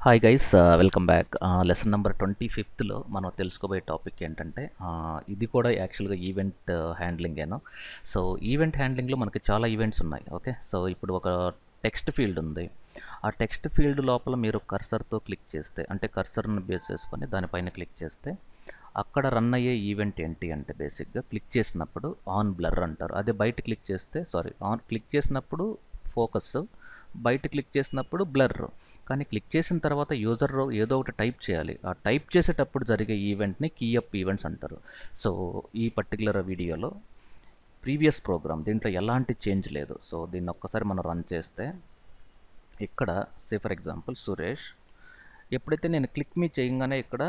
Hi guys, welcome back. Lesson number 25లో మనం తెలుసుకోబోయే టాపిక్ ఏంటంటే ఇది కూడా యాక్చువల్గా ఈవెంట్ హ్యాండ్లింగేను. సో ఈవెంట్ హ్యాండ్లింగ్లో మనకి చాలా ఈవెంట్స్ ఉన్నాయి. ఓకే, సో ఇప్పుడు ఒక టెక్స్ట్ ఫీల్డ్ ఉంది. ఆ టెక్స్ట్ ఫీల్డ్ లోపల మీరు కర్సర్తో క్లిక్ చేస్తే, అంటే కర్సర్ని బేస్ చేసుకొని దానిపైన క్లిక్ చేస్తే అక్కడ రన్ అయ్యే ఈవెంట్ ఏంటి అంటే బేసిక్గా క్లిక్ చేసినప్పుడు ఆన్ బ్లర్ అంటారు. అదే బయట క్లిక్ చేస్తే ఆన్ క్లిక్ చేసినప్పుడు ఫోకస్, బయట క్లిక్ చేసినప్పుడు బ్లర్. కానీ క్లిక్ చేసిన తర్వాత యూజర్ ఏదో ఒకటి టైప్ చేయాలి. ఆ టైప్ చేసేటప్పుడు జరిగే ఈవెంట్ని కీ అప్ ఈవెంట్స్ అంటారు. సో ఈ పర్టికులర్ వీడియోలో ప్రీవియస్ ప్రోగ్రామ్ దీంట్లో ఎలాంటి చేంజ్ లేదు. సో దీన్ని ఒక్కసారి మనం రన్ చేస్తే ఇక్కడ ఫర్ ఎగ్జాంపుల్ సురేష్, ఎప్పుడైతే నేను క్లిక్ మీ చేయగానే ఇక్కడ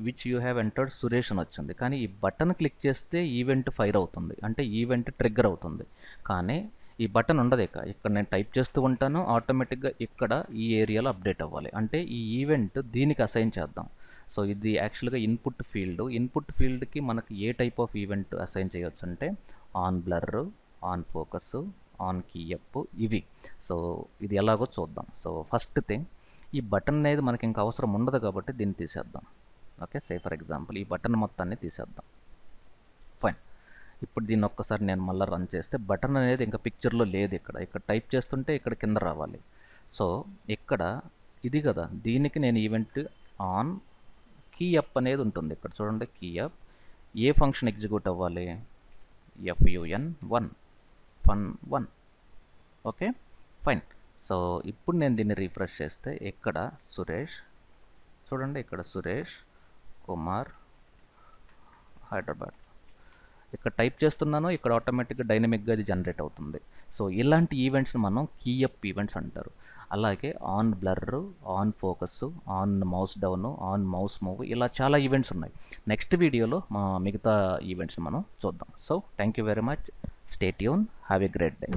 which you have entered Suresh అని వచ్చింది. కానీ ఈ బటన్ క్లిక్ చేస్తే ఈవెంట్ ఫైర్ అవుతుంది, అంటే ఈవెంట్ ట్రిగ్గర్ అవుతుంది. కానీ ఈ బటన్ ఉండదు. ఇక్కడ నేను టైప్ చేస్తూ ఉంటాను, ఆటోమేటిక్గా ఇక్కడ ఈ ఏరియాలో అప్డేట్ అవ్వాలి. అంటే ఈ ఈవెంట్ దీనికి అసైన్ చేద్దాం. సో ఇది యాక్చువల్గా ఇన్పుట్ ఫీల్డ్. ఇన్పుట్ ఫీల్డ్కి మనకి ఏ టైప్ ఆఫ్ ఈవెంట్ అసైన్ చేయొచ్చు అంటే on blur, on focus, on key up, ఇవి. సో ఇది ఎలాగో చూద్దాం. సో ఫస్ట్ థింగ్, ఈ బటన్ అనేది మనకి ఇంకా అవసరం ఉండదు కాబట్టి దీన్ని తీసేద్దాం. ఓకే, ఫర్ ఎగ్జాంపుల్ ఈ బటన్ మొత్తాన్ని తీసేద్దాం. ఫైన్. ఇప్పుడు దీన్ని ఒక్కసారి నేను మళ్ళీ రన్ చేస్తే బటన్ అనేది ఇంకా పిక్చర్లో లేదు. ఇక్కడ టైప్ చేస్తుంటే ఇక్కడ కింద రావాలి. సో ఇక్కడ ఇది కదా, దీనికి నేను ఈవెంట్ ఆన్ కీ అప్ అనేది ఉంటుంది. ఇక్కడ చూడండి, కీ అప్ ఏ ఫంక్షన్ ఎగ్జిక్యూట్ అవ్వాలి, fun1 fun1. Okay fine. So ఇప్పుడు నేను దీన్ని రీఫ్రెష్ చేస్తే ఇక్కడ సురేష్, చూడండి ఇక్కడ సురేష్ కుమార్ హైదరాబాద్ ఇక్కడ టైప్ చేస్తున్నాను. ఇక్కడ ఆటోమేటిక్గా డైనమిక్గా ఇది జనరేట్ అవుతుంది. సో ఇలాంటి ఈవెంట్స్ని మనం కీ అప్ ఈవెంట్స్ అంటారు. అలాగే on blur, on focus, on mouse down, on mouse move, ఇలా చాలా ఈవెంట్స్ ఉన్నాయి. నెక్స్ట్ వీడియోలో మిగతా ఈవెంట్స్ మనం చూద్దాం. So thank you very much. Stay tune. Have a great day.